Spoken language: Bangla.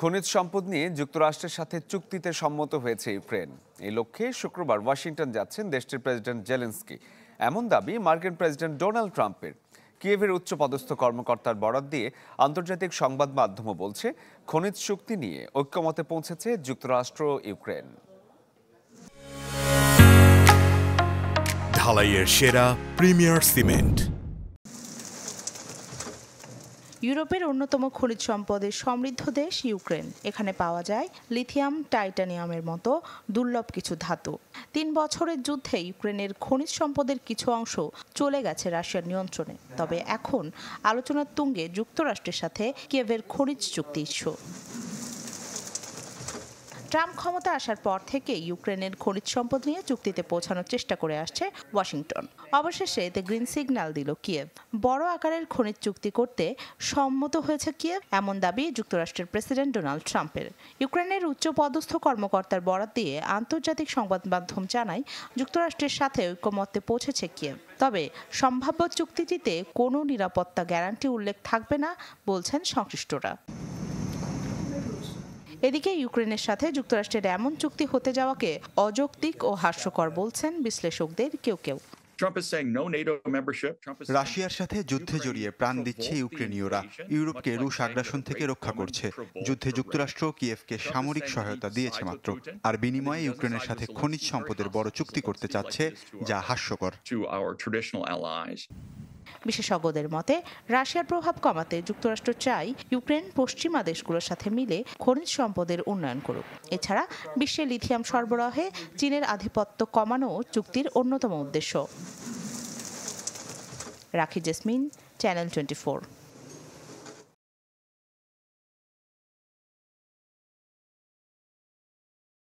খনিজ সম্পদ নিয়ে যুক্তরাষ্ট্রের সাথে চুক্তিতে সম্মত হয়েছে ইউক্রেন। এই লক্ষ্যে শুক্রবার ওয়াশিংটন যাচ্ছেন দেশটির প্রেসিডেন্ট জেলেনস্কি। এমন দাবি মার্কিন প্রেসিডেন্ট ডোনাল্ড ট্রাম্পের। কিয়েভের উচ্চপদস্থ কর্মকর্তার বরাত দিয়ে আন্তর্জাতিক সংবাদ মাধ্যমও বলছে, খনিজ চুক্তি নিয়ে ঐক্যমতে পৌঁছেছে যুক্তরাষ্ট্র ইউক্রেন। ঢালাইয়ের সেরা প্রিমিয়ার সিমেন্ট। ইউরোপের অন্যতম খনিজ সম্পদের সমৃদ্ধ দেশ ইউক্রেন। এখানে পাওয়া যায় লিথিয়াম, টাইটানিয়ামের মতো দুর্লভ কিছু ধাতু। ৩ বছরের যুদ্ধে ইউক্রেনের খনিজ সম্পদের কিছু অংশ চলে গেছে রাশিয়ার নিয়ন্ত্রণে। তবে এখন আলোচনার তুঙ্গে যুক্তরাষ্ট্রের সাথে কিয়েভের খনিজ চুক্তি ইস্যু। ট্রাম্প ক্ষমতা আসার পর থেকে ইউক্রেনের খনিজ সম্পদ নিয়ে চুক্তিতে পৌঁছানোর চেষ্টা করে আসছে ওয়াশিংটন। অবশেষে এতে গ্রিন সিগন্যাল দিল কিয়েভ। বড় আকারের খনিজ চুক্তি করতে সম্মত হয়েছে কিয়েভ, এমন দাবি যুক্তরাষ্ট্রের প্রেসিডেন্ট ডোনাল্ড ট্রাম্পের। ইউক্রেনের উচ্চপদস্থ কর্মকর্তার বরাত দিয়ে আন্তর্জাতিক সংবাদ মাধ্যম জানায়, যুক্তরাষ্ট্রের সাথে ঐক্যমত্যে পৌঁছেছে কিয়েভ। তবে সম্ভাব্য চুক্তিটিতে কোনো নিরাপত্তা গ্যারান্টি উল্লেখ থাকবে না বলছেন সংশ্লিষ্টরা। এদিকে ইউক্রেনের সাথে যুক্তরাষ্ট্রের এমন চুক্তি হতে যাওয়াকে অযৌক্তিক ও হাস্যকর বলছেন বিশ্লেষকদের কেউ কেউ। রাশিয়ার সাথে যুদ্ধে জড়িয়ে প্রাণ দিচ্ছে ইউক্রেনীয়রা। ইউরোপকে রুশ আগ্রাসন থেকে রক্ষা করছে। যুদ্ধে যুক্তরাষ্ট্র কিয়েভকে সামরিক সহায়তা দিয়েছে মাত্র, আর বিনিময়ে ইউক্রেনের সাথে খনিজ সম্পদের বড় চুক্তি করতে চাচ্ছে, যা হাস্যকর। বিশেষজ্ঞদের মতে, রাশিয়ার প্রভাব কমাতে যুক্তরাষ্ট্র চায় ইউক্রেন পশ্চিমা দেশগুলোর সাথে মিলে খনিজ সম্পদের উন্নয়ন করুক। এছাড়া বিশ্বে লিথিয়াম সরবরাহে চীনের আধিপত্য কমানো চুক্তির অন্যতম উদ্দেশ্য। রাখি জেসমিন, চ্যানেল 24।